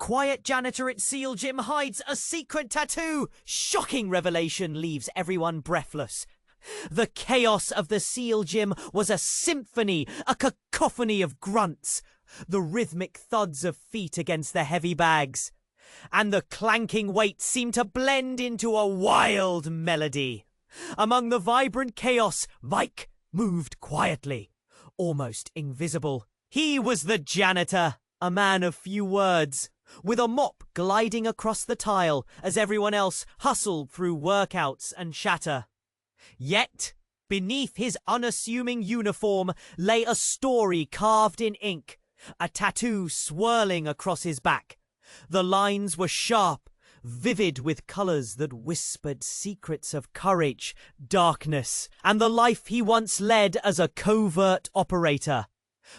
quiet janitor at Seal Gym hides a secret tattoo. Shocking revelation leaves everyone breathless. The chaos of the Seal Gym was a symphony, a cacophony of grunts, the rhythmic thuds of feet against the heavy bags, and the clanking weight seemed to blend into a wild melody. Among the vibrant chaos, Mike moved quietly, almost invisible. He was the janitor, a man of few words, with a mop gliding across the tile as everyone else hustled through workouts and chatter. Yet, beneath his unassuming uniform lay a story carved in ink, a tattoo swirling across his back. The lines were sharp, vivid with colours that whispered secrets of courage, darkness, and the life he once led as a covert operator.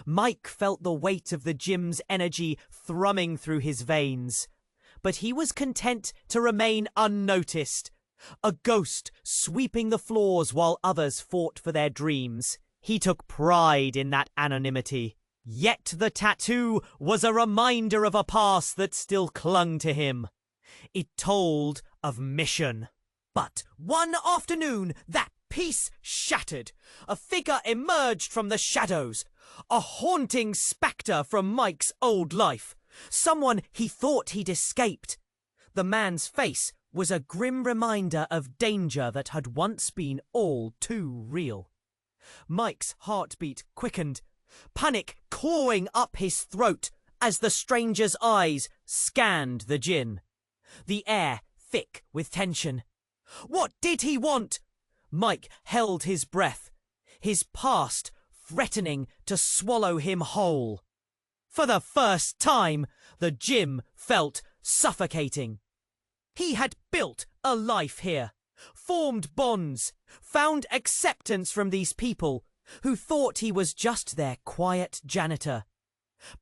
Mike felt the weight of the gym's energy thrumming through his veins, but he was content to remain unnoticed, a ghost sweeping the floors while others fought for their dreams. He took pride in that anonymity. Yet the tattoo was a reminder of a past that still clung to him. It told of mission. But one afternoon, that peace shattered. A figure emerged from the shadows, a haunting spectre from Mike's old life, someone he thought he'd escaped. The man's face was a grim reminder of danger that had once been all too real. Mike's heartbeat quickened, panic clawing up his throat as the stranger's eyes scanned the gym, the air thick with tension. What did he want? Mike held his breath, his past threatening to swallow him whole. For the first time, the gym felt suffocating. He had built a life here, formed bonds, found acceptance from these people who thought he was just their quiet janitor.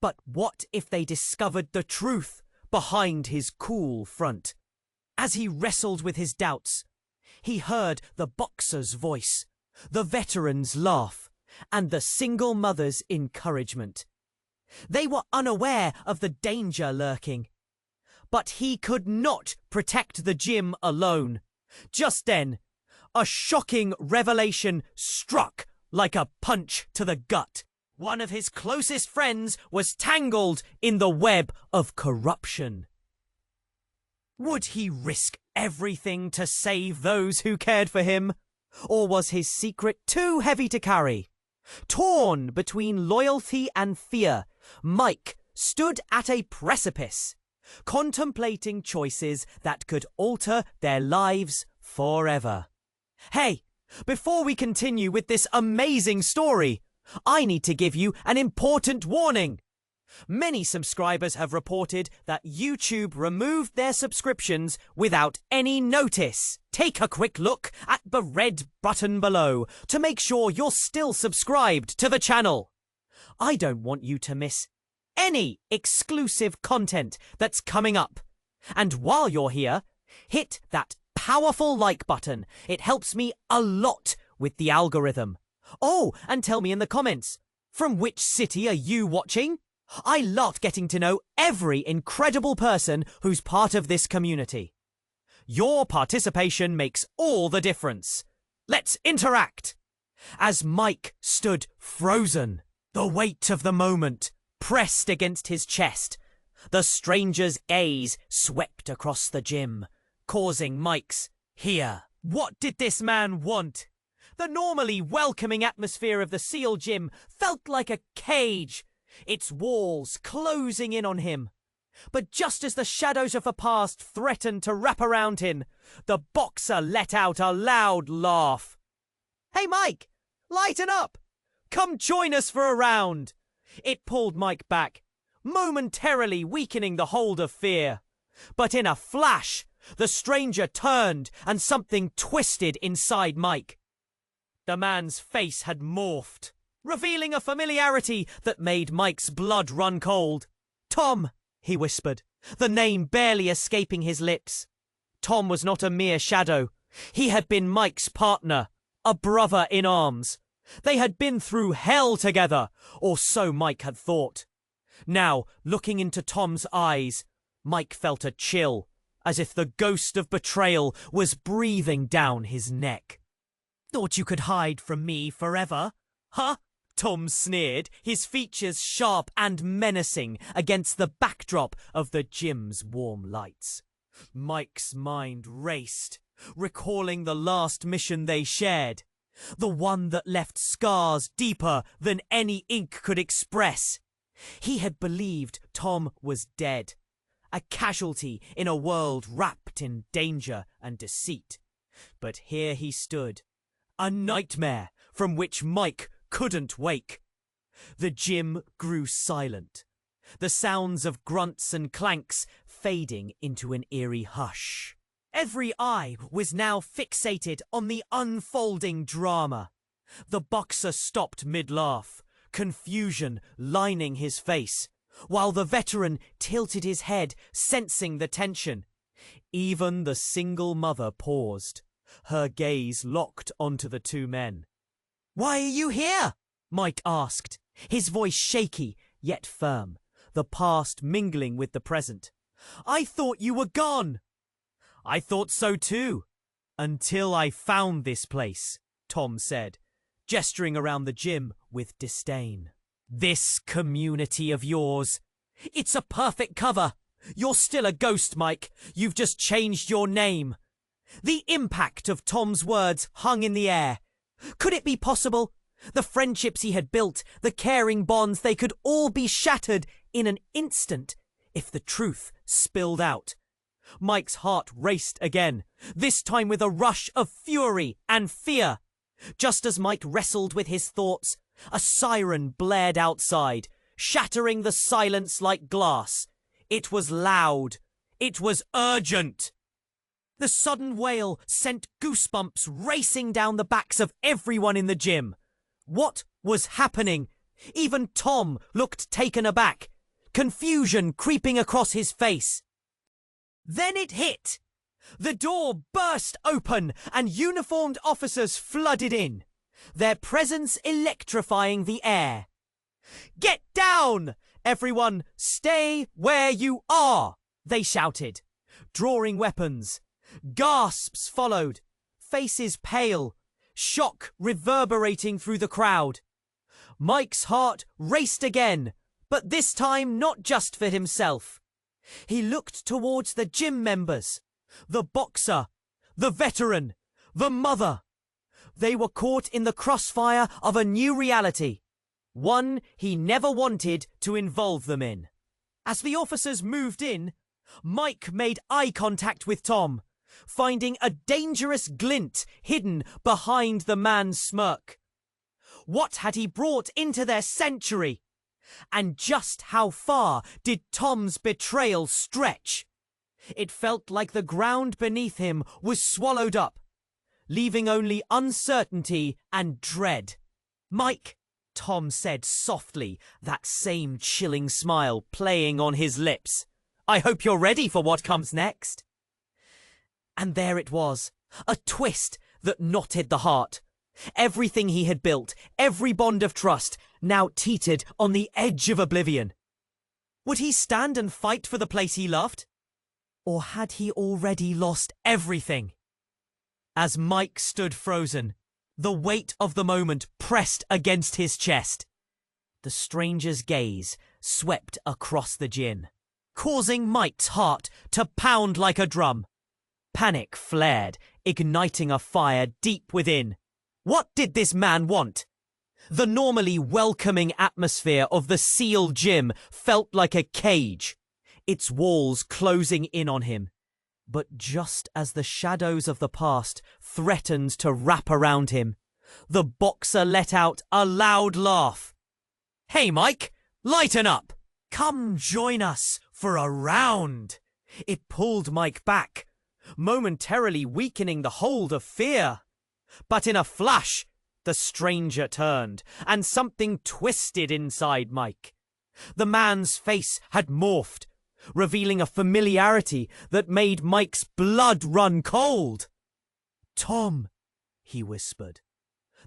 But what if they discovered the truth behind his cool front? As he wrestled with his doubts, he heard the boxer's voice, the veteran's laugh, and the single mother's encouragement. They were unaware of the danger lurking. But he could not protect the gym alone. Just then, a shocking revelation struck like a punch to the gut. One of his closest friends was tangled in the web of corruption. Would he risk everything to save those who cared for him? Or was his secret too heavy to carry? Torn between loyalty and fear, Mike stood at a precipice, contemplating choices that could alter their lives forever. Hey, before we continue with this amazing story, I need to give you an important warning. Many subscribers have reported that YouTube removed their subscriptions without any notice. Take a quick look at the red button below to make sure you're still subscribed to the channel. I don't want you to miss any exclusive content that's coming up. And while you're here, hit that powerful like button. It helps me a lot with the algorithm. Oh, and tell me in the comments, from which city are you watching? I love getting to know every incredible person who's part of this community. Your participation makes all the difference. Let's interact. As Mike stood frozen, the weight of the moment pressed against his chest, the stranger's gaze swept across the gym, causing Mike's "Here." What did this man want? The normally welcoming atmosphere of the SEAL gym felt like a cage, its walls closing in on him. But just as the shadows of the past threatened to wrap around him, the boxer let out a loud laugh. "Hey Mike, lighten up! Come join us for a round!" It pulled Mike back, momentarily weakening the hold of fear. But in a flash, the stranger turned and something twisted inside Mike. The man's face had morphed, revealing a familiarity that made Mike's blood run cold. "Tom," he whispered, the name barely escaping his lips. Tom was not a mere shadow. He had been Mike's partner, a brother in arms. They had been through hell together, or so Mike had thought. Now, looking into Tom's eyes, Mike felt a chill, as if the ghost of betrayal was breathing down his neck. "Thought you could hide from me forever, huh?" Tom sneered, his features sharp and menacing against the backdrop of the gym's warm lights. Mike's mind raced, recalling the last mission they shared, the one that left scars deeper than any ink could express. He had believed Tom was dead, a casualty in a world wrapped in danger and deceit. But here he stood, a nightmare from which Mike couldn't wake. The gym grew silent, the sounds of grunts and clanks fading into an eerie hush. Every eye was now fixated on the unfolding drama. The boxer stopped mid-laugh, confusion lining his face, while the veteran tilted his head, sensing the tension. Even the single mother paused, her gaze locked onto the two men. "Why are you here?" Mike asked, his voice shaky yet firm, the past mingling with the present. "I thought you were gone." "I thought so too, until I found this place," Tom said, gesturing around the gym with disdain. "This community of yours. It's a perfect cover. You're still a ghost, Mike. You've just changed your name." The impact of Tom's words hung in the air. Could it be possible? The friendships he had built, the caring bonds, they could all be shattered in an instant if the truth spilled out. Mike's heart raced again, this time with a rush of fury and fear. Just as Mike wrestled with his thoughts, a siren blared outside, shattering the silence like glass. It was loud. It was urgent. The sudden wail sent goosebumps racing down the backs of everyone in the gym. What was happening? Even Tom looked taken aback, confusion creeping across his face. Then it hit. The door burst open and uniformed officers flooded in, their presence electrifying the air. "Get down! Everyone, stay where you are!" they shouted, drawing weapons. Gasps followed, faces pale, shock reverberating through the crowd. Mike's heart raced again, but this time not just for himself. He looked towards the gym members, the boxer, the veteran, the mother. They were caught in the crossfire of a new reality, one he never wanted to involve them in. As the officers moved in, Mike made eye contact with Tom, finding a dangerous glint hidden behind the man's smirk. What had he brought into their sanctuary? And just how far did Tom's betrayal stretch? It felt like the ground beneath him was swallowed up, leaving only uncertainty and dread. "Mike," Tom said softly, that same chilling smile playing on his lips. "I hope you're ready for what comes next." And there it was, a twist that knotted the heart. Everything he had built, every bond of trust, now teetered on the edge of oblivion. Would he stand and fight for the place he loved? Or had he already lost everything? As Mike stood frozen, the weight of the moment pressed against his chest. The stranger's gaze swept across the gym, causing Mike's heart to pound like a drum. Panic flared, igniting a fire deep within. What did this man want? The normally welcoming atmosphere of the SEAL gym felt like a cage, its walls closing in on him. But just as the shadows of the past threatened to wrap around him, the boxer let out a loud laugh. "Hey, Mike, lighten up! Come join us for a round!" It pulled Mike back, momentarily weakening the hold of fear. But in a flash, the stranger turned, and something twisted inside Mike. The man's face had morphed, revealing a familiarity that made Mike's blood run cold. "Tom," he whispered,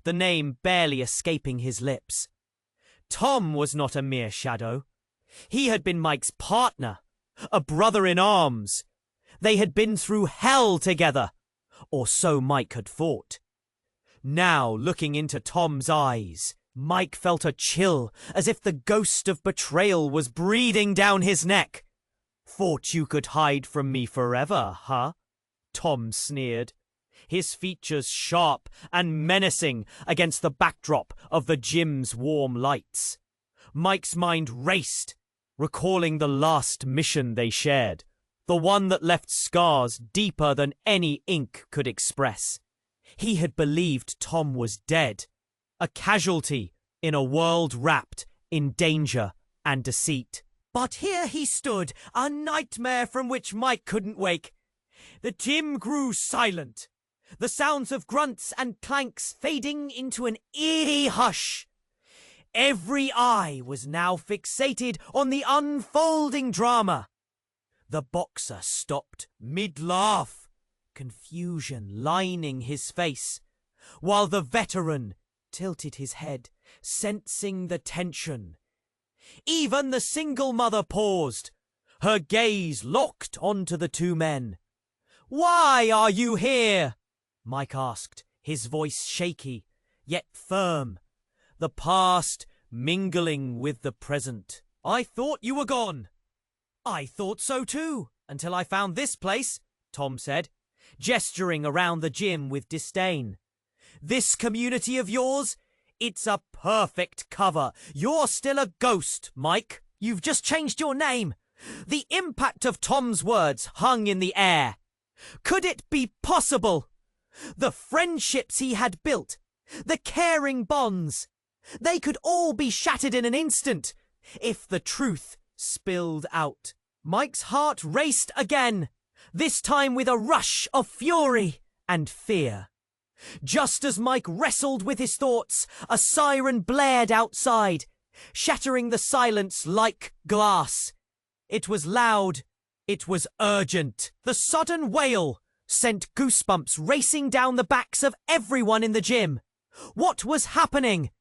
the name barely escaping his lips. Tom was not a mere shadow. He had been Mike's partner, a brother in arms. They had been through hell together, or so Mike had thought. Now, looking into Tom's eyes, Mike felt a chill, as if the ghost of betrayal was breathing down his neck. "Thought you could hide from me forever, huh?" Tom sneered, his features sharp and menacing against the backdrop of the gym's warm lights. Mike's mind raced, recalling the last mission they shared, the one that left scars deeper than any ink could express. He had believed Tom was dead, a casualty in a world wrapped in danger and deceit. But here he stood, a nightmare from which Mike couldn't wake. The gym grew silent, the sounds of grunts and clanks fading into an eerie hush. Every eye was now fixated on the unfolding drama. The boxer stopped mid-laugh, confusion lining his face, while the veteran tilted his head, sensing the tension. Even the single mother paused, her gaze locked onto the two men. "Why are you here?" Mike asked, his voice shaky, yet firm, the past mingling with the present. "I thought you were gone." "I thought so too, until I found this place," Tom said, gesturing around the gym with disdain. "This community of yours, it's a perfect cover. You're still a ghost, Mike. You've just changed your name." The impact of Tom's words hung in the air. Could it be possible? The friendships he had built, the caring bonds, they could all be shattered in an instant if the truth spilled out. Mike's heart raced again, this time with a rush of fury and fear. Just as Mike wrestled with his thoughts, a siren blared outside, shattering the silence like glass. It was loud. It was urgent. The sudden wail sent goosebumps racing down the backs of everyone in the gym. What was happening?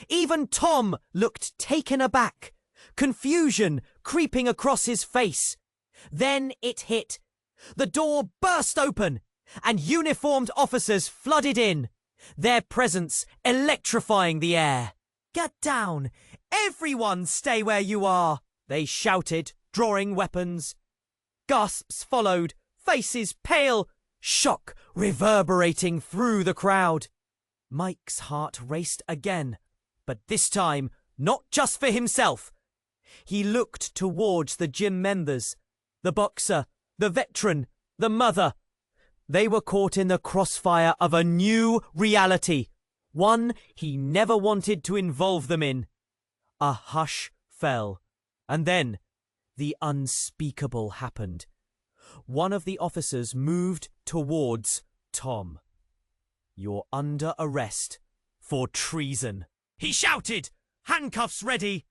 Even Tom looked taken aback, confusion creeping across his face. Then it hit. The door burst open, and uniformed officers flooded in, their presence electrifying the air. "Get down! Everyone stay where you are!" they shouted, drawing weapons. Gasps followed, faces pale, shock reverberating through the crowd. Mike's heart raced again, but this time not just for himself. He looked towards the gym members, the boxer, the veteran, the mother. They were caught in the crossfire of a new reality, one he never wanted to involve them in. A hush fell, and then the unspeakable happened. One of the officers moved towards Tom. "You're under arrest for treason," he shouted, handcuffs ready.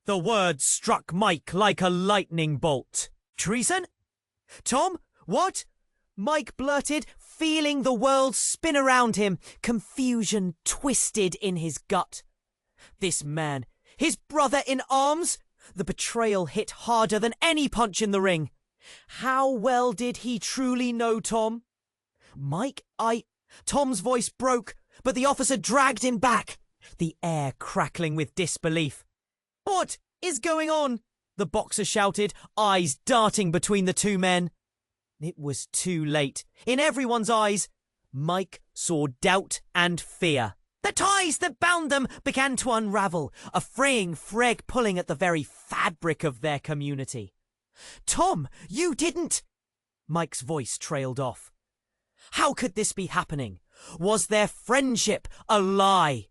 The words struck Mike like a lightning bolt. "Treason? Tom, what?" Mike blurted, feeling the world spin around him, confusion twisted in his gut. This man, his brother in arms? The betrayal hit harder than any punch in the ring. How well did he truly know Tom? "Mike, Tom's voice broke, but the officer dragged him back, the air crackling with disbelief. "What is going on?" the boxer shouted, eyes darting between the two men. It was too late. In everyone's eyes, Mike saw doubt and fear. The ties that bound them began to unravel, a fraying thread pulling at the very fabric of their community. "Tom, you didn't—" Mike's voice trailed off. How could this be happening? Was their friendship a lie?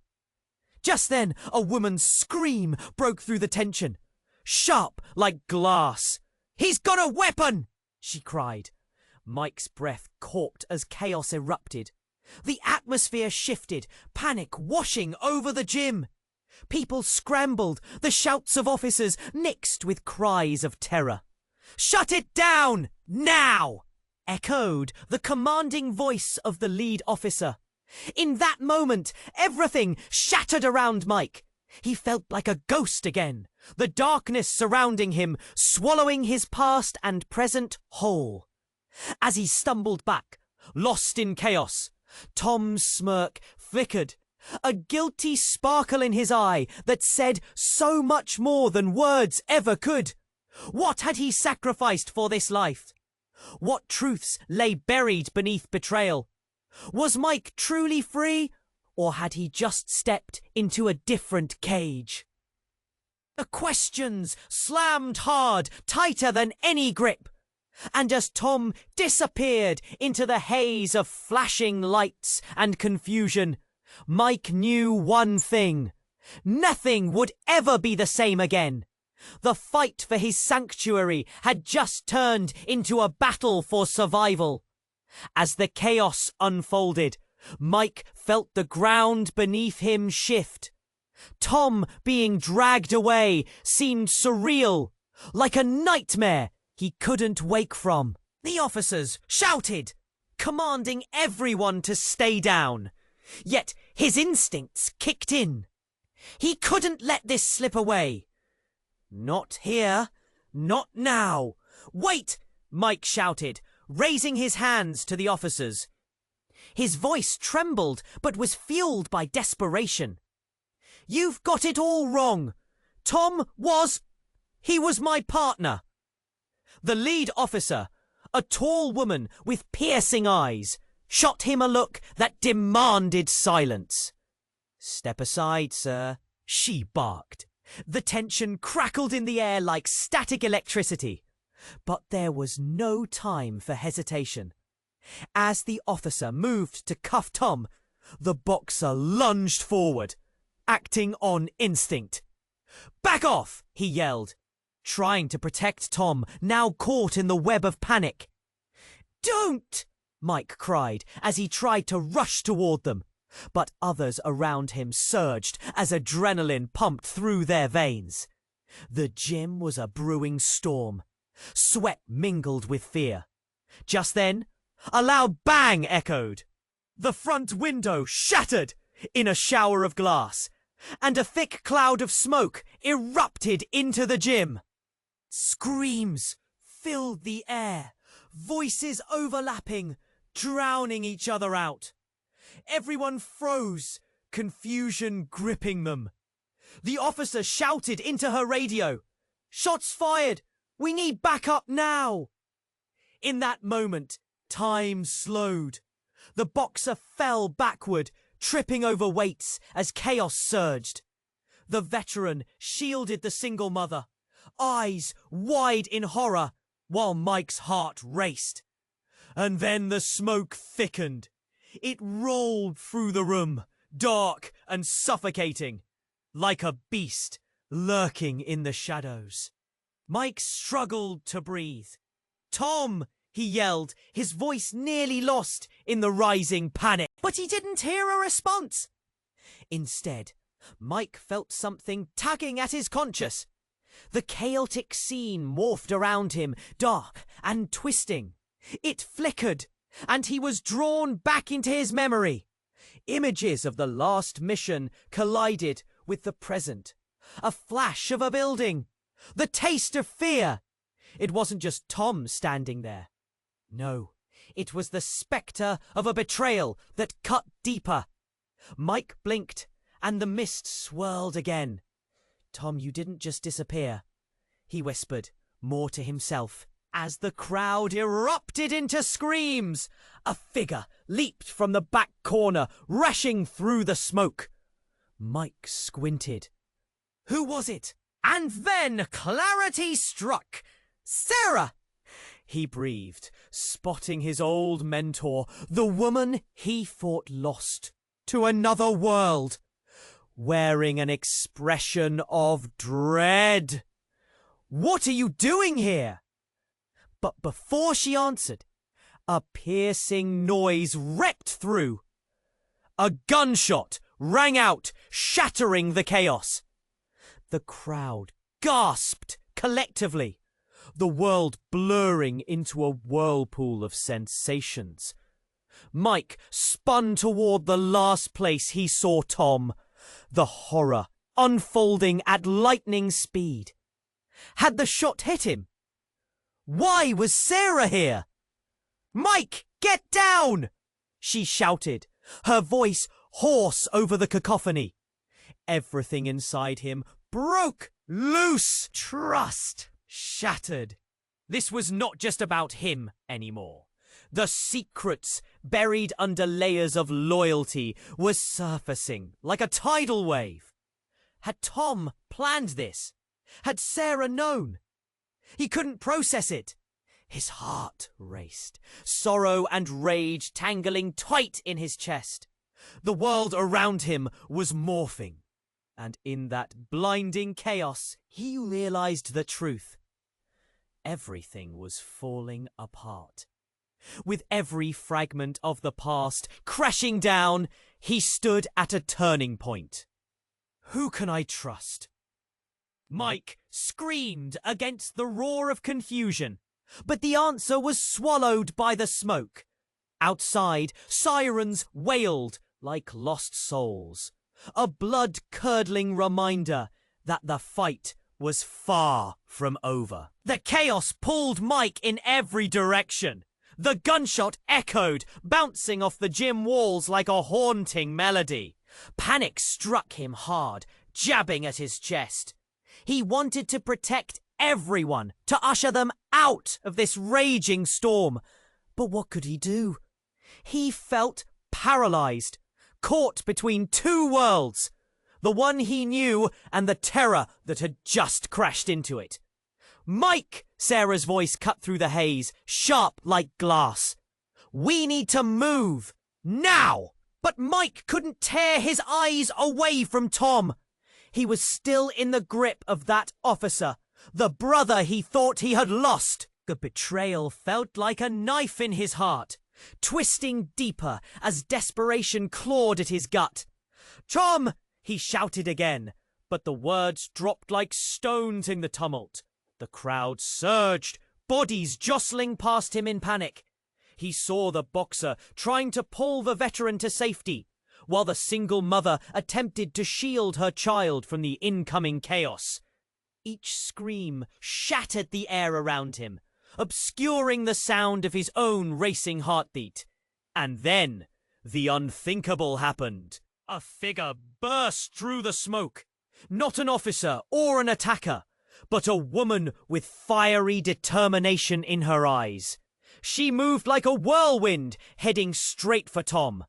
Just then, a woman's scream broke through the tension, sharp like glass. "He's got a weapon!" she cried. Mike's breath caught as chaos erupted. The atmosphere shifted, panic washing over the gym. People scrambled, the shouts of officers mixed with cries of terror. "Shut it down! Now!" echoed the commanding voice of the lead officer. In that moment, everything shattered around Mike. He felt like a ghost again, the darkness surrounding him, swallowing his past and present whole. As he stumbled back, lost in chaos, Tom's smirk flickered, a guilty sparkle in his eye that said so much more than words ever could. What had he sacrificed for this life? What truths lay buried beneath betrayal? Was Mike truly free, or had he just stepped into a different cage? The questions slammed hard, tighter than any grip. And as Tom disappeared into the haze of flashing lights and confusion, Mike knew one thing. Nothing would ever be the same again. The fight for his sanctuary had just turned into a battle for survival. As the chaos unfolded, Mike felt the ground beneath him shift. Tom being dragged away seemed surreal, like a nightmare he couldn't wake from. The officers shouted, commanding everyone to stay down. Yet his instincts kicked in. He couldn't let this slip away. Not here. Not now. Wait, Mike shouted, raising his hands to the officers. His voice trembled, but was fueled by desperation. You've got it all wrong. He was my partner. The lead officer, a tall woman with piercing eyes, shot him a look that demanded silence. Step aside, sir, she barked. The tension crackled in the air like static electricity. But there was no time for hesitation. As the officer moved to cuff Tom, the boxer lunged forward, acting on instinct. Back off, he yelled, trying to protect Tom, now caught in the web of panic. Don't! Mike cried as he tried to rush toward them. But others around him surged as adrenaline pumped through their veins. The gym was a brewing storm. Sweat mingled with fear. Just then, a loud bang echoed. The front window shattered in a shower of glass, and a thick cloud of smoke erupted into the gym. Screams filled the air, voices overlapping, drowning each other out. Everyone froze, confusion gripping them. The officer shouted into her radio, "Shots fired! We need backup now!" In that moment, time slowed. The boxer fell backward, tripping over weights as chaos surged. The veteran shielded the single mother, eyes wide in horror, while Mike's heart raced. And then the smoke thickened. It rolled through the room, dark and suffocating, like a beast lurking in the shadows. Mike struggled to breathe. "Tom!" he yelled, his voice nearly lost in the rising panic. But he didn't hear a response. Instead, Mike felt something tugging at his conscience. The chaotic scene morphed around him, dark and twisting. It flickered, and he was drawn back into his memory. Images of the last mission collided with the present. A flash of a building. The taste of fear. It wasn't just Tom standing there. No, it was the spectre of a betrayal that cut deeper. Mike blinked, and the mist swirled again. "Tom, you didn't just disappear," he whispered, more to himself. As the crowd erupted into screams, a figure leaped from the back corner, rushing through the smoke. Mike squinted. Who was it? And then clarity struck. "Sarah!" he breathed, spotting his old mentor, the woman he thought lost to another world, wearing an expression of dread. "What are you doing here?" But before she answered, a piercing noise ripped through. A gunshot rang out, shattering the chaos. The crowd gasped collectively, the world blurring into a whirlpool of sensations. Mike spun toward the last place he saw Tom, the horror unfolding at lightning speed. Had the shot hit him? Why was Sarah here? "Mike, get down!" she shouted, her voice hoarse over the cacophony. Everything inside him broke loose. Trust shattered. This was not just about him anymore. The secrets buried under layers of loyalty were surfacing like a tidal wave. Had Tom planned this? Had Sarah known? He couldn't process it. His heart raced, sorrow and rage tangling tight in his chest. The world around him was morphing, and in that blinding chaos, he realized the truth. Everything was falling apart. With every fragment of the past crashing down, he stood at a turning point. Who can I trust? Mike screamed against the roar of confusion, but the answer was swallowed by the smoke. Outside, sirens wailed like lost souls, a blood-curdling reminder that the fight was far from over. The chaos pulled Mike in every direction. The gunshot echoed, bouncing off the gym walls like a haunting melody. Panic struck him hard, jabbing at his chest. He wanted to protect everyone, to usher them out of this raging storm. But what could he do? He felt paralyzed, caught between two worlds, the one he knew and the terror that had just crashed into it. "Mike!" Sarah's voice cut through the haze, sharp like glass. "We need to move, now!" But Mike couldn't tear his eyes away from Tom. He was still in the grip of that officer, the brother he thought he had lost. The betrayal felt like a knife in his heart, twisting deeper as desperation clawed at his gut. "Tom!" he shouted again, but the words dropped like stones in the tumult. The crowd surged, bodies jostling past him in panic. He saw the boxer trying to pull the veteran to safety, while the single mother attempted to shield her child from the incoming chaos. Each scream shattered the air around him, obscuring the sound of his own racing heartbeat. And then the unthinkable happened. A figure burst through the smoke. Not an officer or an attacker, but a woman with fiery determination in her eyes. She moved like a whirlwind, heading straight for Tom.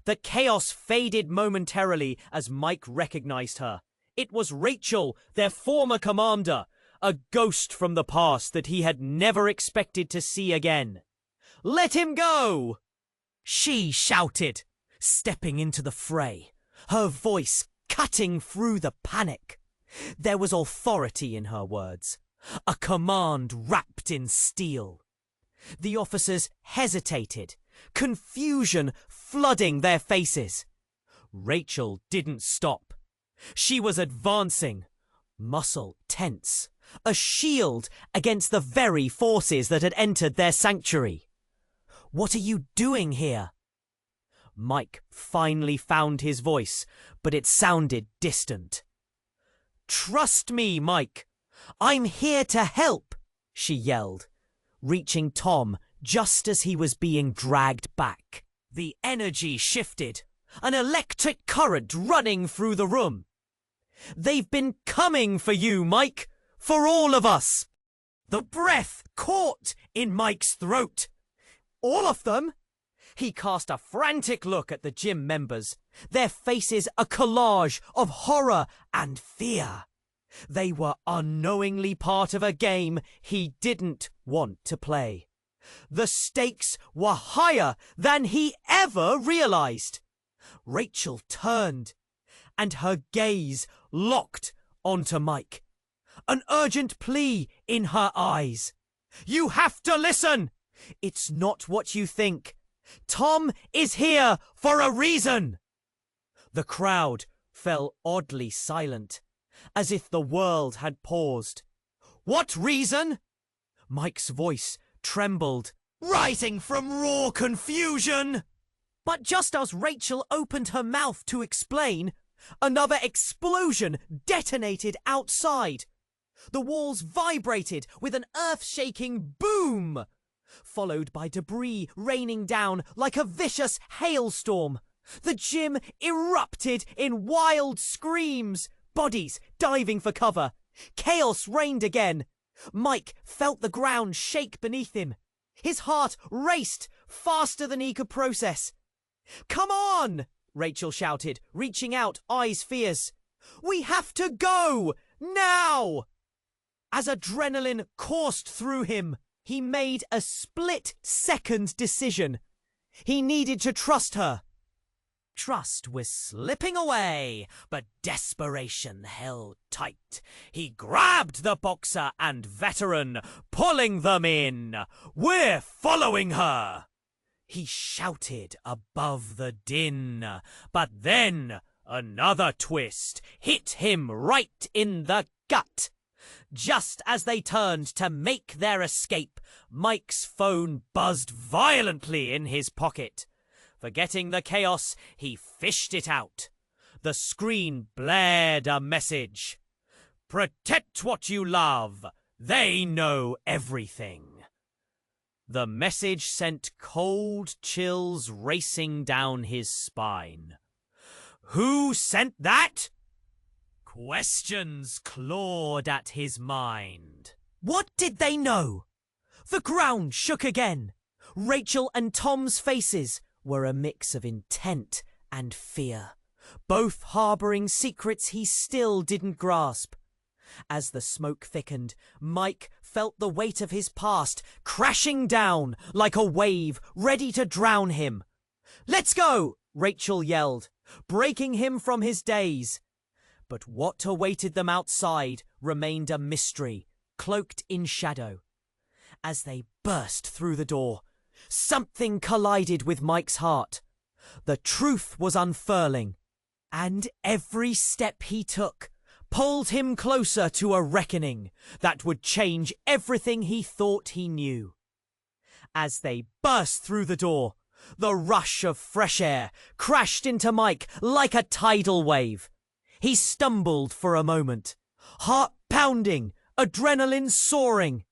The chaos faded momentarily as Mike recognized her. It was Rachel, their former commander, a ghost from the past that he had never expected to see again. "Let him go!" she shouted, stepping into the fray, her voice cutting through the panic. There was authority in her words, a command wrapped in steel. The officers hesitated, confusion flooding their faces. Rachel didn't stop. She was advancing, muscle tense, a shield against the very forces that had entered their sanctuary. "What are you doing here?" Mike finally found his voice, but it sounded distant. "Trust me, Mike. I'm here to help," she yelled, reaching Tom just as he was being dragged back. The energy shifted, an electric current running through the room. "They've been coming for you, Mike, for all of us." The breath caught in Mike's throat. "All of them?" He cast a frantic look at the gym members, their faces a collage of horror and fear. They were unknowingly part of a game he didn't want to play. The stakes were higher than he ever realized. Rachel turned, and her gaze locked onto Mike. An urgent plea in her eyes. "You have to listen! It's not what you think. Tom is here for a reason." The crowd fell oddly silent, as if the world had paused. "What reason?" Mike's voice trembled, rising from raw confusion. But just as Rachel opened her mouth to explain, Another explosion detonated outside. The walls vibrated with an earth-shaking boom, followed by debris raining down like a vicious hailstorm. The gym erupted in wild screams, bodies diving for cover. Chaos reigned again. Mike felt the ground shake beneath him. His heart raced faster than he could process. "Come on!" Rachel shouted, reaching out, eyes fierce. "We have to go! Now!" As adrenaline coursed through him, he made a split-second decision. He needed to trust her. Trust was slipping away, but desperation held tight. He grabbed the boxer and veteran, pulling them in. "We're following her!" He shouted above the din, but then another twist hit him right in the gut. Just as they turned to make their escape, Mike's phone buzzed violently in his pocket. Forgetting the chaos, he fished it out. The screen blared a message. "Protect what you love. They know everything." The message sent cold chills racing down his spine. Who sent that? Questions clawed at his mind. What did they know? The ground shook again. Rachel and Tom's faces were a mix of intent and fear, both harboring secrets he still didn't grasp. As the smoke thickened, Mike felt the weight of his past crashing down like a wave ready to drown him. "Let's go!" Rachel yelled, breaking him from his daze. But what awaited them outside remained a mystery, cloaked in shadow. As they burst through the door, something collided with Mike's heart. The truth was unfurling, and every step he took pulled him closer to a reckoning that would change everything he thought he knew. As they burst through the door, the rush of fresh air crashed into Mike like a tidal wave. He stumbled for a moment, heart pounding, adrenaline soaring.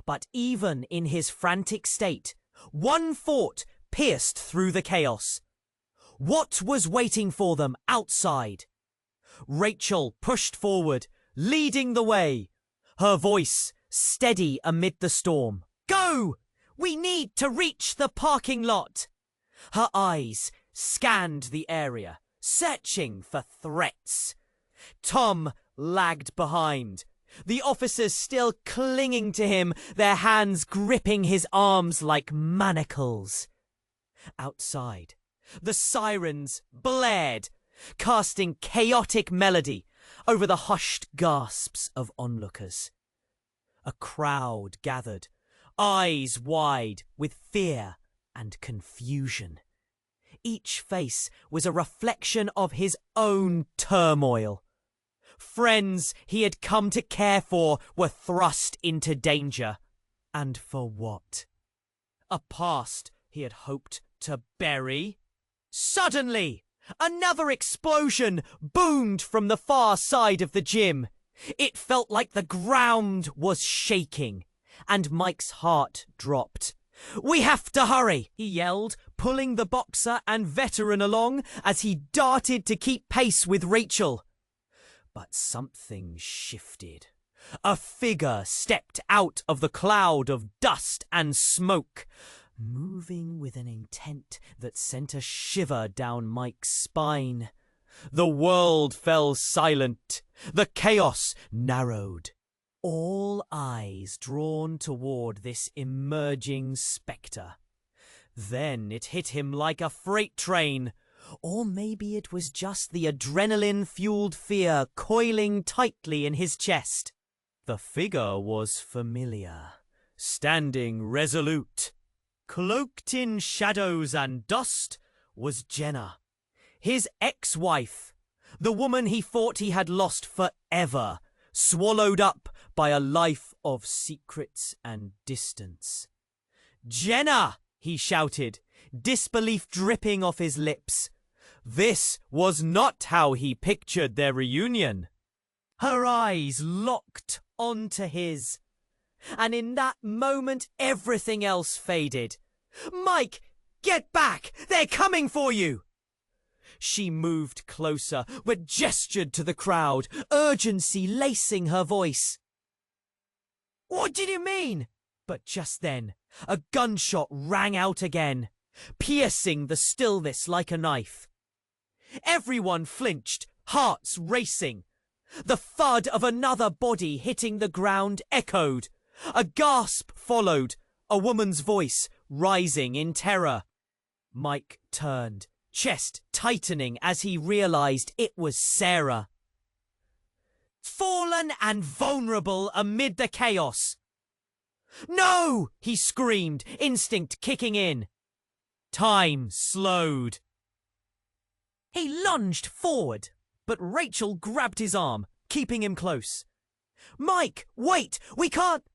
But even in his frantic state, one thought pierced through the chaos. What was waiting for them outside? Rachel pushed forward, leading the way, her voice steady amid the storm. "Go! We need to reach the parking lot!" Her eyes scanned the area, searching for threats. Tom lagged behind, the officers still clinging to him, their hands gripping his arms like manacles. Outside, the sirens blared, casting chaotic melody over the hushed gasps of onlookers. A crowd gathered, eyes wide with fear and confusion. Each face was a reflection of his own turmoil. Friends he had come to care for were thrust into danger. And for what? A past he had hoped to bury? Suddenly, another explosion boomed from the far side of the gym. It felt like the ground was shaking, and Mike's heart dropped. "We have to hurry," he yelled, pulling the boxer and veteran along as he darted to keep pace with Rachel. But something shifted. A figure stepped out of the cloud of dust and smoke, moving with an intent that sent a shiver down Mike's spine. The world fell silent. The chaos narrowed. All eyes drawn toward this emerging spectre. Then it hit him like a freight train. Or maybe it was just the adrenaline-fueled fear coiling tightly in his chest. The figure was familiar, standing resolute. Cloaked in shadows and dust was Jenna, his ex-wife, the woman he thought he had lost forever, swallowed up by a life of secrets and distance. "Jenna!" he shouted, disbelief dripping off his lips. This was not how he pictured their reunion. Her eyes locked onto his, and in that moment everything else faded. "Mike, get back! They're coming for you!" She moved closer, but gestured to the crowd, urgency lacing her voice. "What did you mean?" But just then, a gunshot rang out again, piercing the stillness like a knife. Everyone flinched, hearts racing. The thud of another body hitting the ground echoed. A gasp followed, a woman's voice rising in terror. Mike turned, chest tightening as he realized it was Sarah. Fallen and vulnerable amid the chaos. "No!" he screamed, instinct kicking in. Time slowed. He lunged forward, but Rachel grabbed his arm, keeping him close. "Mike, wait! We can't—"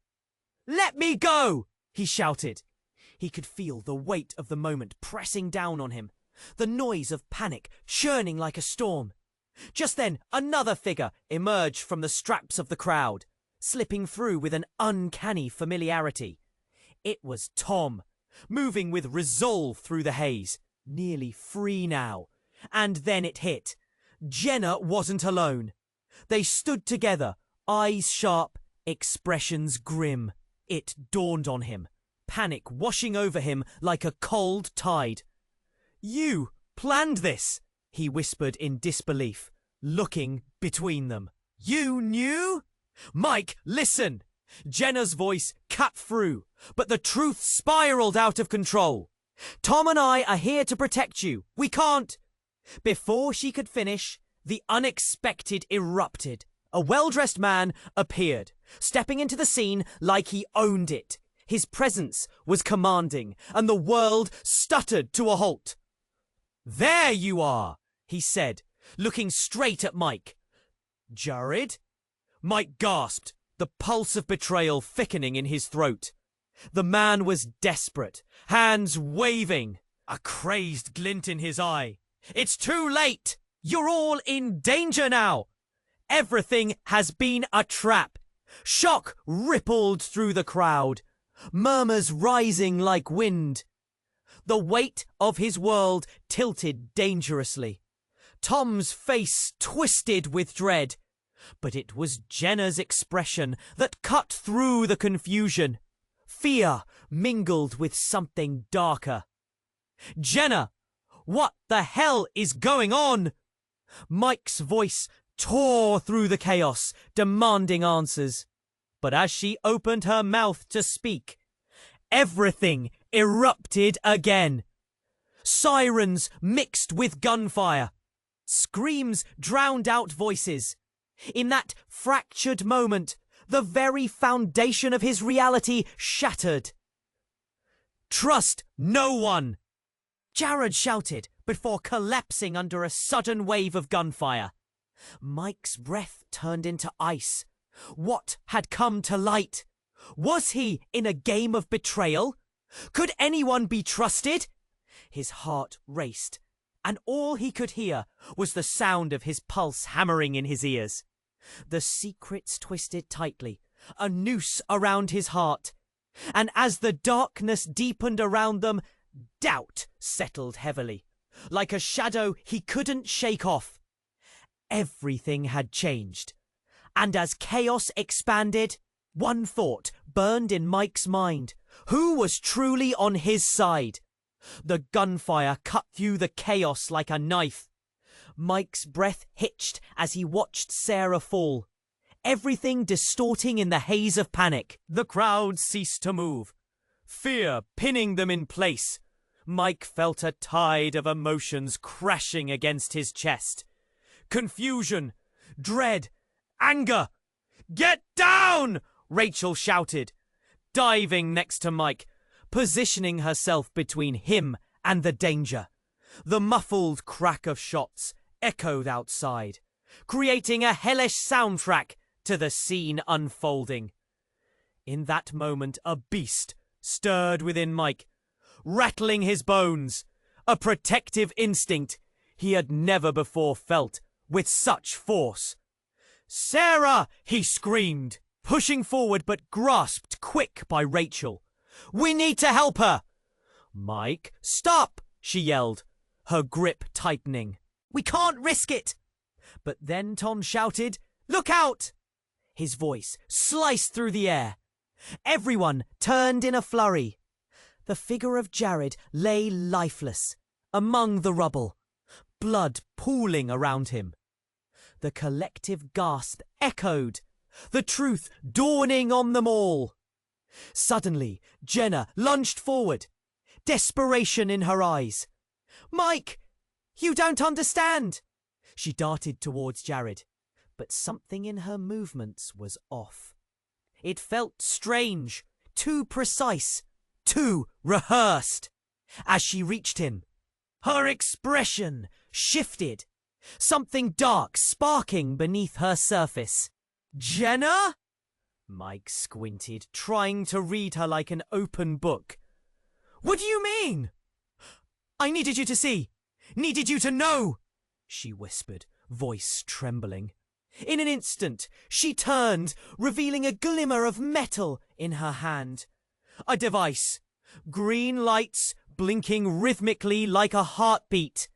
"Let me go!" he shouted. He could feel the weight of the moment pressing down on him, the noise of panic churning like a storm. Just then, another figure emerged from the straps of the crowd, slipping through with an uncanny familiarity. It was Tom, moving with resolve through the haze, nearly free now. And then it hit. Jenna wasn't alone. They stood together, eyes sharp, expressions grim. It dawned on him, panic washing over him like a cold tide. "You planned this," he whispered in disbelief, looking between them. "You knew?" "Mike, listen!" Jenna's voice cut through, but the truth spiraled out of control. "Tom and I are here to protect you. We can't—" Before she could finish, the unexpected erupted. A well-dressed man appeared, stepping into the scene like he owned it. His presence was commanding, and the world stuttered to a halt. "There you are," he said, looking straight at Mike. "Jared?" Mike gasped, the pulse of betrayal thickening in his throat. The man was desperate, hands waving, a crazed glint in his eye. "It's too late! You're all in danger now! Everything has been a trap!" Shock rippled through the crowd, murmurs rising like wind. The weight of his world tilted dangerously. Tom's face twisted with dread, but it was Jenna's expression that cut through the confusion. Fear mingled with something darker. "Jenna! What the hell is going on?" Mike's voice tore through the chaos, demanding answers. But as she opened her mouth to speak, everything erupted again. Sirens mixed with gunfire. Screams drowned out voices. In that fractured moment, the very foundation of his reality shattered. "Trust no one!" Jared shouted before collapsing under a sudden wave of gunfire. Mike's breath turned into ice. What had come to light? Was he in a game of betrayal? Could anyone be trusted? His heart raced, and all he could hear was the sound of his pulse hammering in his ears. The secrets twisted tightly, a noose around his heart, and as the darkness deepened around them, doubt settled heavily, like a shadow he couldn't shake off. Everything had changed, and as chaos expanded, one thought burned in Mike's mind. Who was truly on his side? The gunfire cut through the chaos like a knife. Mike's breath hitched as he watched Sarah fall, everything distorting in the haze of panic. The crowd ceased to move, fear pinning them in place. Mike felt a tide of emotions crashing against his chest. Confusion, dread, anger. "Get down!" Rachel shouted, diving next to Mike, positioning herself between him and the danger. The muffled crack of shots echoed outside, creating a hellish soundtrack to the scene unfolding. In that moment, a beast stirred within Mike, rattling his bones. A protective instinct. he had never before felt with such force. "Sarah!" he screamed, pushing forward but grasped quick by Rachel. "We need to help her!" "Mike, stop!" she yelled, her grip tightening. "We can't risk it!" But then Tom shouted, "Look out!" His voice sliced through the air. Everyone turned in a flurry. The figure of Jared lay lifeless among the rubble, blood pooling around him. The collective gasp echoed, the truth dawning on them all. Suddenly, Jenna lunged forward, desperation in her eyes. "Mike, you don't understand!" She darted towards Jared, but something in her movements was off. It felt strange, too precise, too rehearsed. As she reached him, her expression shifted, something dark sparking beneath her surface. "Jenna?" Mike squinted, trying to read her like an open book. "What do you mean?" "I needed you to see, needed you to know," she whispered, voice trembling. In an instant, she turned, revealing a glimmer of metal in her hand. A device. Green lights blinking rhythmically like a heartbeat.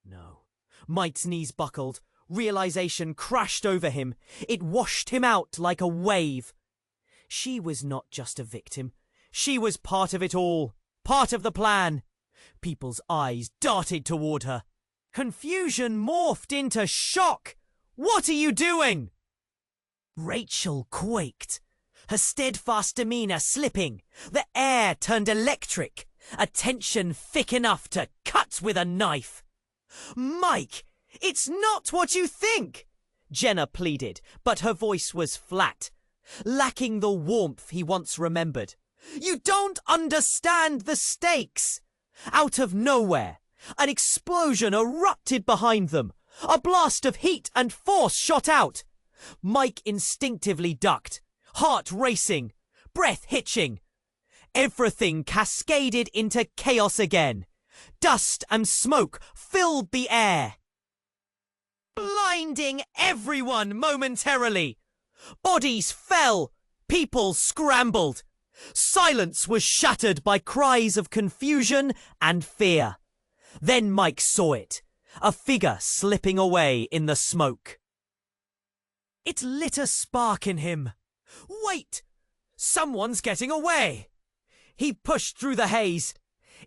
No. Mike's knees buckled. Realization crashed over him. It washed him out like a wave. She was not just a victim. She was part of it all. Part of the plan. People's eyes darted toward her. Confusion morphed into shock. "What are you doing?" Rachel quaked, her steadfast demeanor slipping. The air turned electric, a tension thick enough to cut with a knife. "Mike, it's not what you think," Jenna pleaded, but her voice was flat, lacking the warmth he once remembered. "You don't understand the stakes." Out of nowhere, an explosion erupted behind them. A blast of heat and force shot out. Mike instinctively ducked, heart racing, breath hitching. Everything cascaded into chaos again. Dust and smoke filled the air, blinding everyone momentarily. Bodies fell, people scrambled. Silence was shattered by cries of confusion and fear. Then Mike saw it. A figure slipping away in the smoke. It lit a spark in him. Wait! Someone's getting away! He pushed through the haze,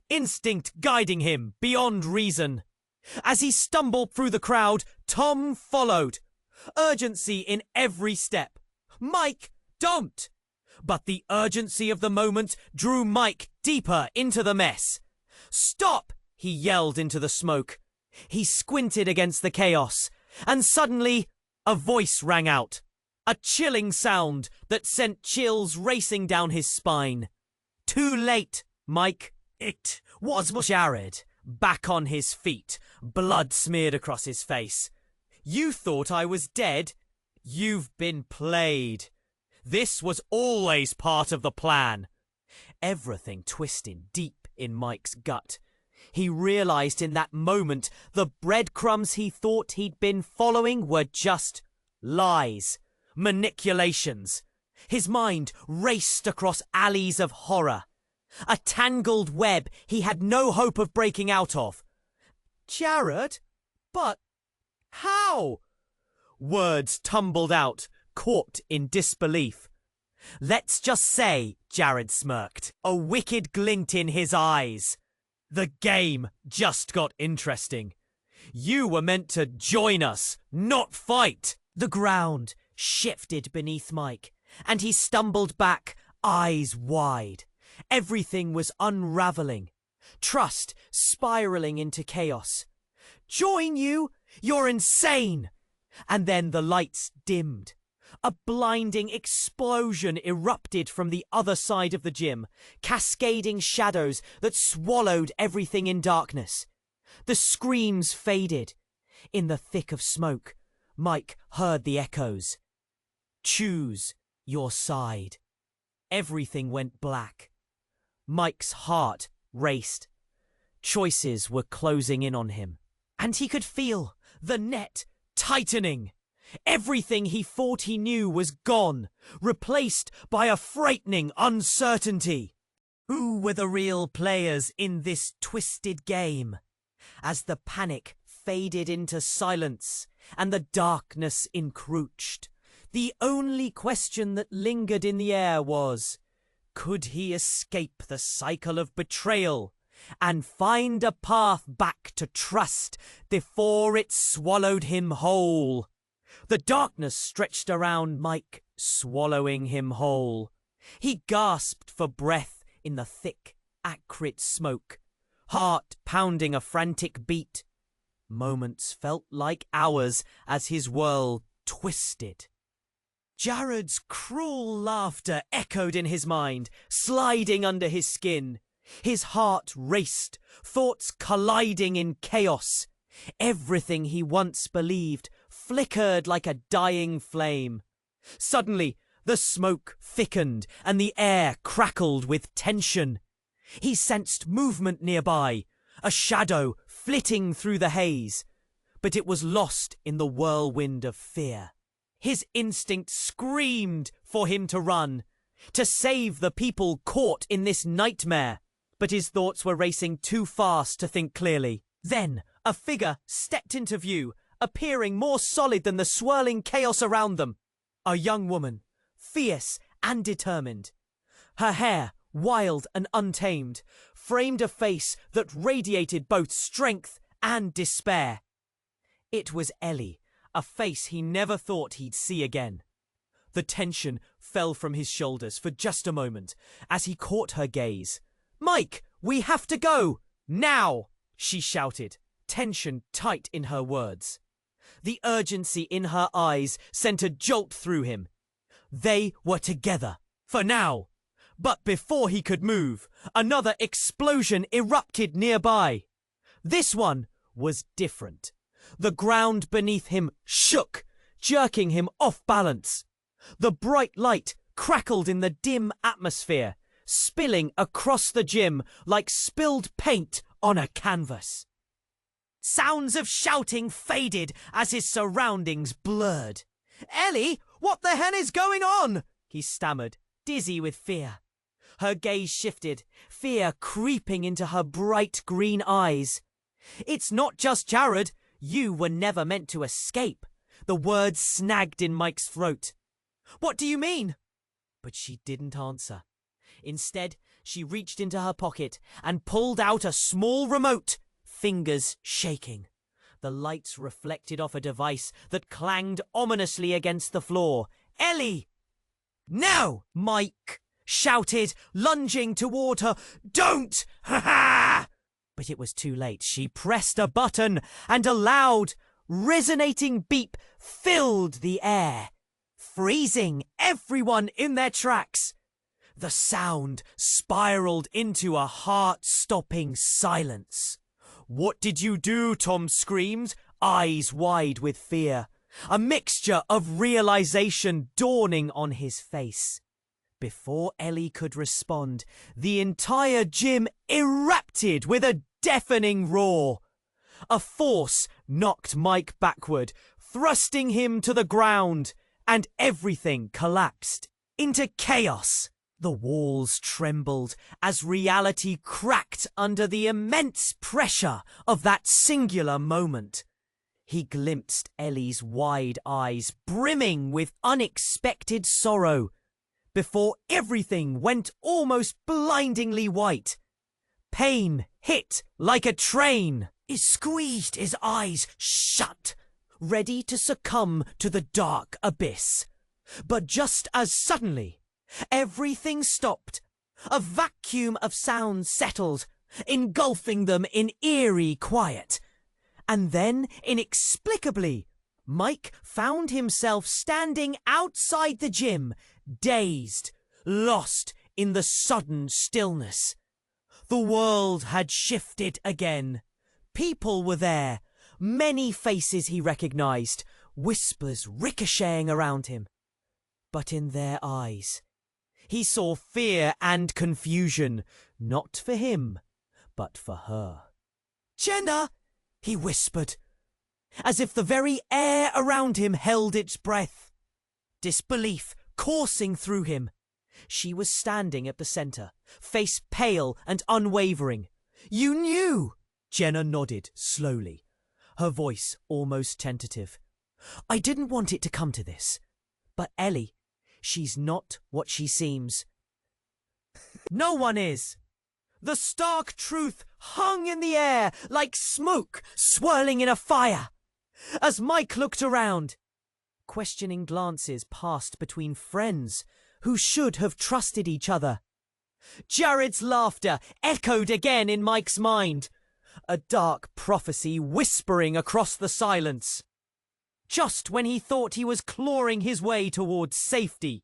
instinct guiding him beyond reason. As he stumbled through the crowd, Tom followed, urgency in every step. "Mike, don't!" But the urgency of the moment drew Mike deeper into the mess. "Stop!" he yelled into the smoke. He squinted against the chaos, and suddenly a voice rang out. A chilling sound that sent chills racing down his spine. "Too late, Mike." It was Jared, back on his feet, blood smeared across his face. "You thought I was dead? You've been played. This was always part of the plan." Everything twisted deep in Mike's gut. He realized in that moment the breadcrumbs he thought he'd been following were just lies, manipulations. His mind raced across alleys of horror, a tangled web he had no hope of breaking out of. "Jared? But how?" Words tumbled out, caught in disbelief. "Let's just say," Jared smirked, a wicked glint in his eyes, "the game just got interesting. You were meant to join us, not fight." The ground shifted beneath Mike, and he stumbled back, eyes wide. Everything was unraveling, trust spiraling into chaos. "Join you? You're insane!" And then the lights dimmed. A blinding explosion erupted from the other side of the gym, cascading shadows that swallowed everything in darkness. The screams faded. In the thick of smoke, Mike heard the echoes. "Choose your side." Everything went black. Mike's heart raced. Choices were closing in on him. And he could feel the net tightening. Everything he thought he knew was gone, replaced by a frightening uncertainty. Who were the real players in this twisted game? As the panic faded into silence and the darkness encroached, the only question that lingered in the air was, could he escape the cycle of betrayal and find a path back to trust before it swallowed him whole? The darkness stretched around Mike, swallowing him whole. He gasped for breath in the thick, acrid smoke, heart pounding a frantic beat. Moments felt like hours as his world twisted. Jared's cruel laughter echoed in his mind, sliding under his skin. His heart raced, thoughts colliding in chaos. Everything he once believed flickered like a dying flame. Suddenly, the smoke thickened and the air crackled with tension. He sensed movement nearby, a shadow flitting through the haze, but it was lost in the whirlwind of fear. His instinct screamed for him to run, to save the people caught in this nightmare, but his thoughts were racing too fast to think clearly. Then a figure stepped into view, appearing more solid than the swirling chaos around them. A young woman, fierce and determined. Her hair, wild and untamed, framed a face that radiated both strength and despair. It was Ellie, a face he never thought he'd see again. The tension fell from his shoulders for just a moment as he caught her gaze. "Mike, we have to go! Now!" she shouted, tension tight in her words. The urgency in her eyes sent a jolt through him. They were together, for now. But before he could move, another explosion erupted nearby. This one was different. The ground beneath him shook, jerking him off balance. The bright light crackled in the dim atmosphere, spilling across the gym like spilled paint on a canvas. Sounds of shouting faded as his surroundings blurred. "Ellie, what the hell is going on?" he stammered, dizzy with fear. Her gaze shifted, fear creeping into her bright green eyes. "It's not just Jared. You were never meant to escape." The words snagged in Mike's throat. "What do you mean?" But she didn't answer. Instead, she reached into her pocket and pulled out a small remote, fingers shaking. The lights reflected off a device that clanged ominously against the floor. "Ellie!" "No!" Mike shouted, lunging toward her. "Don't! Ha ha!" But it was too late. She pressed a button, and a loud, resonating beep filled the air, freezing everyone in their tracks. The sound spiraled into a heart-stopping silence. "What did you do?" Tom screamed, eyes wide with fear, a mixture of realization dawning on his face. Before Ellie could respond, the entire gym erupted with a deafening roar. A force knocked Mike backward, thrusting him to the ground, and everything collapsed into chaos. The walls trembled as reality cracked under the immense pressure of that singular moment. He glimpsed Ellie's wide eyes brimming with unexpected sorrow, before everything went almost blindingly white. Pain hit like a train. He squeezed his eyes shut, ready to succumb to the dark abyss. But just as suddenly, everything stopped. A vacuum of sound settled, engulfing them in eerie quiet. And then, inexplicably, Mike found himself standing outside the gym, dazed, lost in the sudden stillness. The world had shifted again. People were there, many faces he recognized, whispers ricocheting around him. But in their eyes, he saw fear and confusion, not for him, but for her. "Jenna!" he whispered, as if the very air around him held its breath. Disbelief coursing through him. She was standing at the centre, face pale and unwavering. "You knew!" Jenna nodded slowly, her voice almost tentative. "I didn't want it to come to this. But Ellie, she's not what she seems." No one is. The stark truth hung in the air like smoke swirling in a fire. As Mike looked around, questioning glances passed between friends who should have trusted each other. Jared's laughter echoed again in Mike's mind, a dark prophecy whispering across the silence. Just when he thought he was clawing his way towards safety,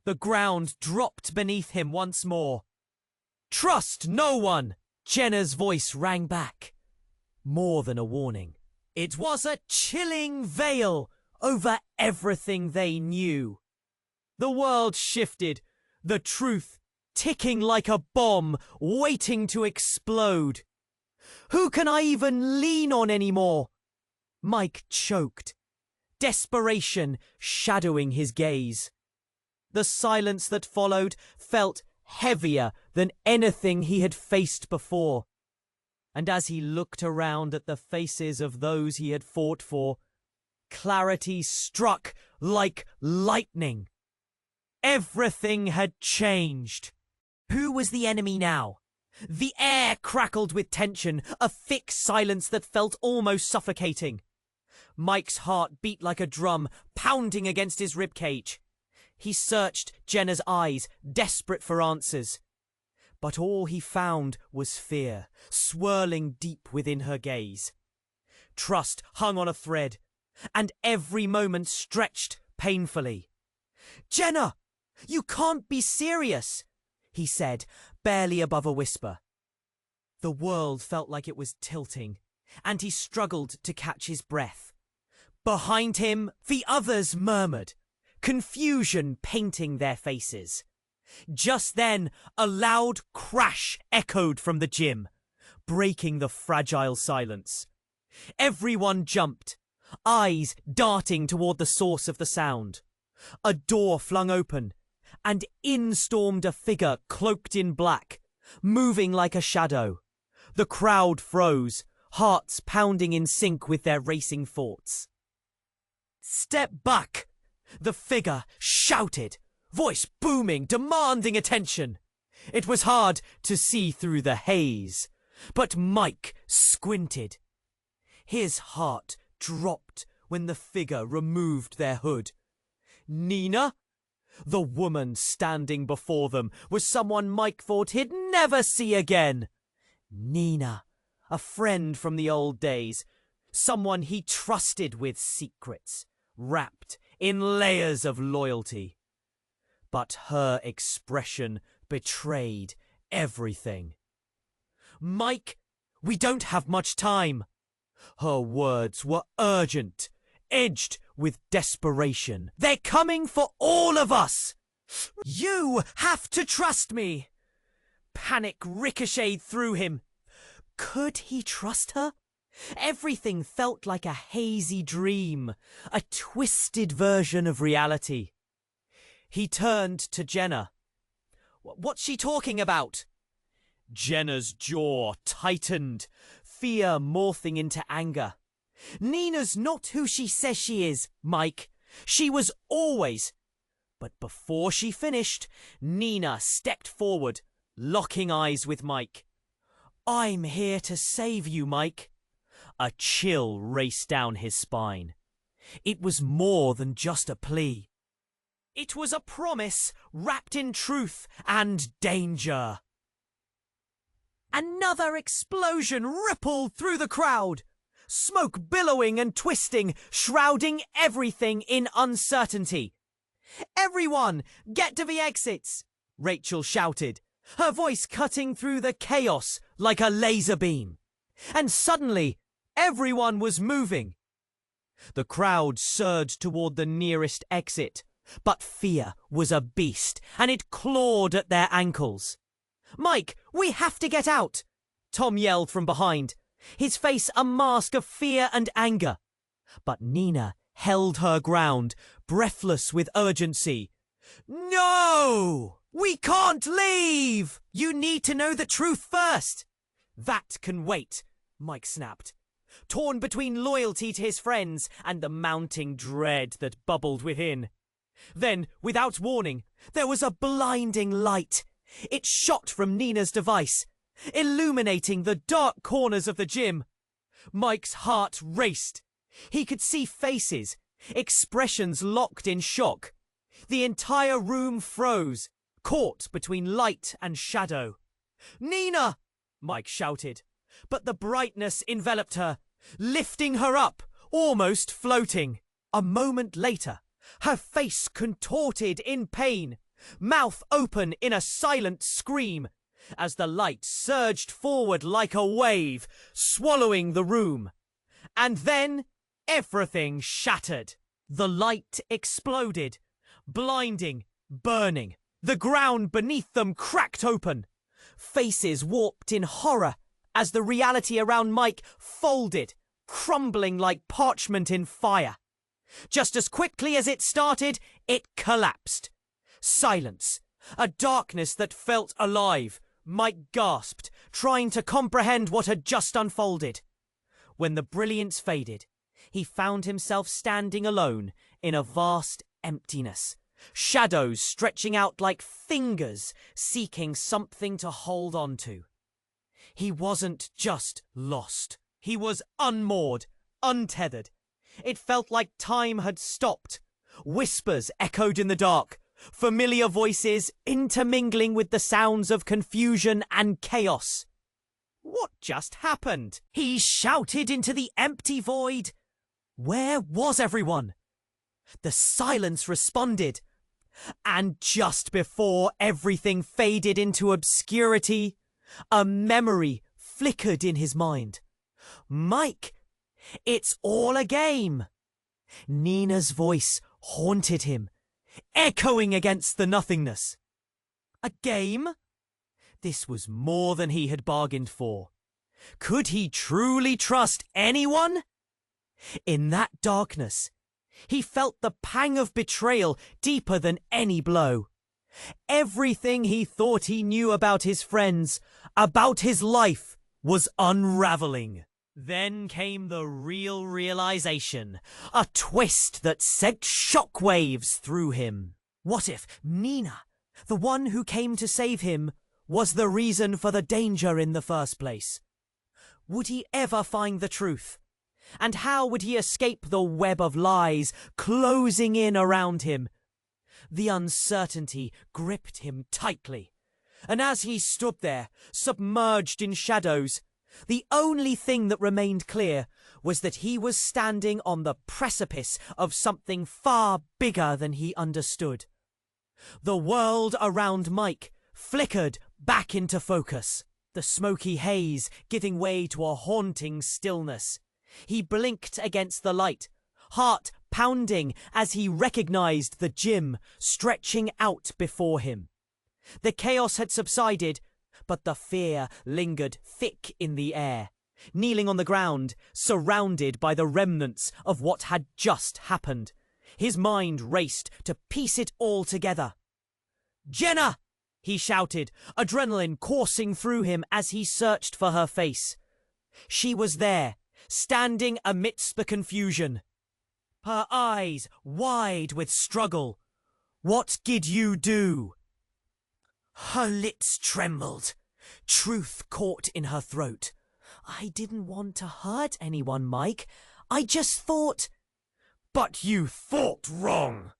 the ground dropped beneath him once more. "Trust no one!" Jenna's voice rang back. More than a warning. It was a chilling veil over everything they knew. The world shifted, the truth ticking like a bomb, waiting to explode. "Who can I even lean on anymore?" Mike choked, desperation shadowing his gaze. The silence that followed felt heavier than anything he had faced before. And as he looked around at the faces of those he had fought for, clarity struck like lightning. Everything had changed. Who was the enemy now? The air crackled with tension, a thick silence that felt almost suffocating. Mike's heart beat like a drum, pounding against his ribcage. He searched Jenna's eyes, desperate for answers. But all he found was fear, swirling deep within her gaze. Trust hung on a thread, and every moment stretched painfully. "Jenna, you can't be serious," he said, barely above a whisper. The world felt like it was tilting, and he struggled to catch his breath. Behind him, the others murmured, confusion painting their faces. Just then, a loud crash echoed from the gym, breaking the fragile silence. Everyone jumped, eyes darting toward the source of the sound. A door flung open, and in stormed a figure cloaked in black, moving like a shadow. The crowd froze, hearts pounding in sync with their racing thoughts. "Step back!" the figure shouted, voice booming, demanding attention. It was hard to see through the haze, but Mike squinted. His heart dropped when the figure removed their hood. Nina? The woman standing before them was someone Mike thought he'd never see again. Nina, a friend from the old days, someone he trusted with secrets, wrapped in layers of loyalty. But her expression betrayed everything. "Mike, we don't have much time." Her words were urgent, edged with desperation. "They're coming for all of us! You have to trust me!" Panic ricocheted through him. Could he trust her? Everything felt like a hazy dream, a twisted version of reality. He turned to Jenna. "What's she talking about?" Jenna's jaw tightened, fear morphing into anger. "Nina's not who she says she is, Mike. She was always." But before she finished, Nina stepped forward, locking eyes with Mike. "I'm here to save you, Mike." A chill raced down his spine. It was more than just a plea. It was a promise wrapped in truth and danger. Another explosion rippled through the crowd, smoke billowing and twisting, shrouding everything in uncertainty. "Everyone, get to the exits!" Rachel shouted, her voice cutting through the chaos like a laser beam. And suddenly, everyone was moving. The crowd surged toward the nearest exit, but fear was a beast, and it clawed at their ankles. "Mike, we have to get out!" Tom yelled from behind, his face a mask of fear and anger. But Nina held her ground, breathless with urgency. "No! We can't leave! You need to know the truth first!" "That can wait," Mike snapped, torn between loyalty to his friends and the mounting dread that bubbled within. Then, without warning, there was a blinding light. It shot from Nina's device, illuminating the dark corners of the gym. Mike's heart raced. He could see faces, expressions locked in shock. The entire room froze, caught between light and shadow. "Nina!" Mike shouted, but the brightness enveloped her, lifting her up, almost floating. A moment later, her face contorted in pain, mouth open in a silent scream, as the light surged forward like a wave, swallowing the room. And then everything shattered. The light exploded, blinding, burning. The ground beneath them cracked open. Faces warped in horror as the reality around Mike folded, crumbling like parchment in fire. Just as quickly as it started, it collapsed. Silence, a darkness that felt alive. Mike gasped, trying to comprehend what had just unfolded. When the brilliance faded, he found himself standing alone in a vast emptiness, shadows stretching out like fingers, seeking something to hold on to. He wasn't just lost. He was unmoored, untethered. It felt like time had stopped. Whispers echoed in the dark, familiar voices intermingling with the sounds of confusion and chaos. What just happened? He shouted into the empty void. Where was everyone? The silence responded. And just before everything faded into obscurity, a memory flickered in his mind. Mike, it's all a game. Nina's voice haunted him, echoing against the nothingness. A game? This was more than he had bargained for. Could he truly trust anyone? In that darkness, he felt the pang of betrayal deeper than any blow. Everything he thought he knew about his friends, about his life, was unraveling. Then came the real realization, a twist that sent shockwaves through him. What if Nina, the one who came to save him, was the reason for the danger in the first place? Would he ever find the truth? And how would he escape the web of lies closing in around him? The uncertainty gripped him tightly, and as he stood there, submerged in shadows, the only thing that remained clear was that he was standing on the precipice of something far bigger than he understood. The world around Mike flickered back into focus, the smoky haze giving way to a haunting stillness. He blinked against the light, heart pounding as he recognized the gym stretching out before him. The chaos had subsided, but the fear lingered thick in the air. Kneeling on the ground, surrounded by the remnants of what had just happened, his mind raced to piece it all together. "Jenna!" he shouted, adrenaline coursing through him as he searched for her face. She was there, standing amidst the confusion, her eyes wide with struggle. "What did you do?" Her lips trembled, truth caught in her throat. "I didn't want to hurt anyone, Mike. I just thought—" "But you thought wrong!"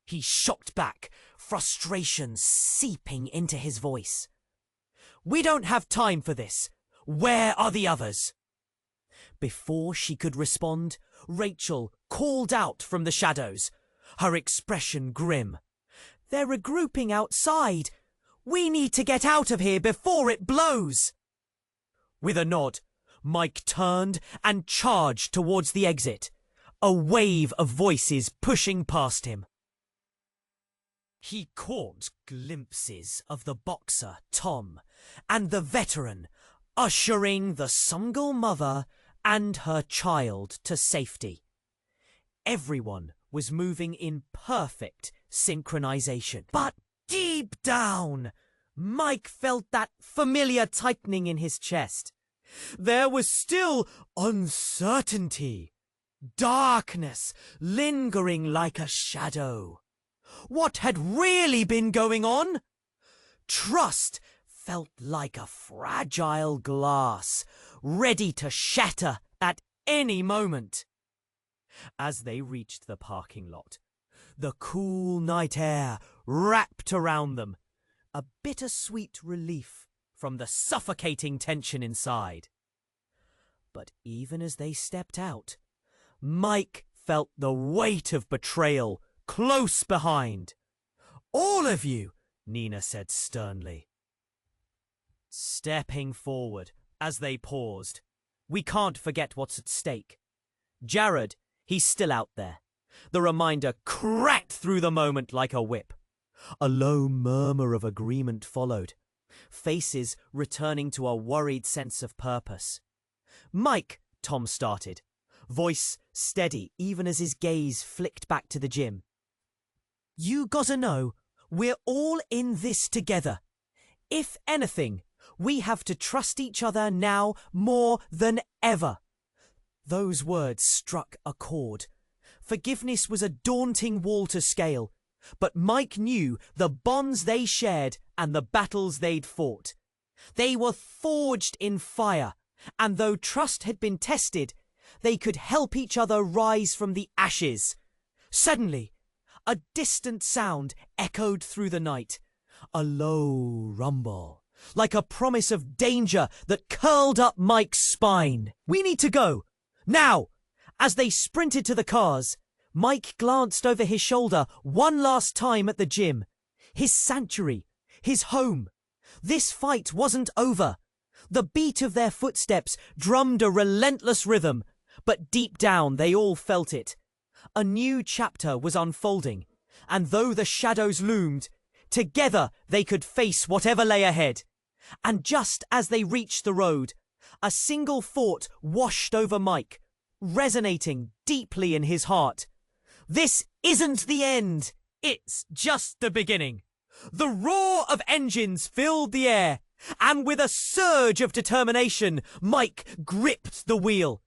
He shot back, frustration seeping into his voice. "We don't have time for this. Where are the others?" Before she could respond, Rachel called out from the shadows, her expression grim. "They're regrouping outside. We need to get out of here before it blows." With a nod, Mike turned and charged towards the exit, a wave of voices pushing past him. He caught glimpses of the boxer, Tom, and the veteran, ushering the single mother and her child to safety. Everyone was moving in perfect synchronization. But deep down, Mike felt that familiar tightening in his chest. There was still uncertainty, darkness lingering like a shadow. What had really been going on? Trust felt like a fragile glass, ready to shatter at any moment. As they reached the parking lot, the cool night air wrapped around them, a bittersweet relief from the suffocating tension inside. But even as they stepped out, Mike felt the weight of betrayal close behind. "All of you," Nina said sternly. Stepping forward as they paused, "We can't forget what's at stake." Jared, he's still out there. The reminder cracked through the moment like a whip. A low murmur of agreement followed, faces returning to a worried sense of purpose. "Mike," Tom started, voice steady even as his gaze flicked back to the gym. "You gotta know, we're all in this together. If anything, we have to trust each other now more than ever." Those words struck a chord. Forgiveness was a daunting wall to scale, but Mike knew the bonds they shared and the battles they'd fought. They were forged in fire, and though trust had been tested, they could help each other rise from the ashes. Suddenly, a distant sound echoed through the night, a low rumble, like a promise of danger that curled up Mike's spine. "We need to go, now!" As they sprinted to the cars, Mike glanced over his shoulder one last time at the gym. His sanctuary, his home. This fight wasn't over. The beat of their footsteps drummed a relentless rhythm, but deep down they all felt it. A new chapter was unfolding, and though the shadows loomed, together they could face whatever lay ahead. And just as they reached the road, a single thought washed over Mike, resonating deeply in his heart. This isn't the end. It's just the beginning. The roar of engines filled the air, and with a surge of determination, Mike gripped the wheel.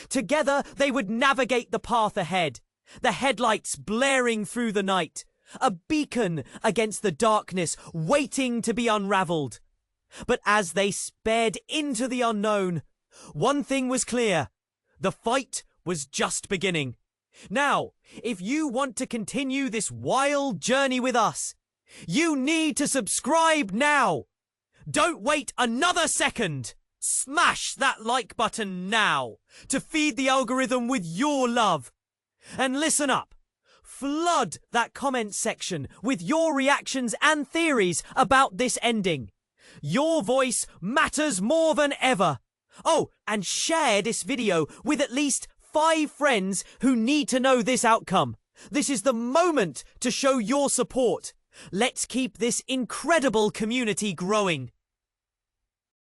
Together they would navigate the path ahead, the headlights blaring through the night, a beacon against the darkness waiting to be unraveled. But as they sped into the unknown, one thing was clear. The fight was just beginning. Now, if you want to continue this wild journey with us, you need to subscribe now. Don't wait another second. Smash that like button now to feed the algorithm with your love. And listen up. Flood that comment section with your reactions and theories about this ending. Your voice matters more than ever. Oh, and share this video with at least 5 friends who need to know this outcome. This is the moment to show your support. Let's keep this incredible community growing.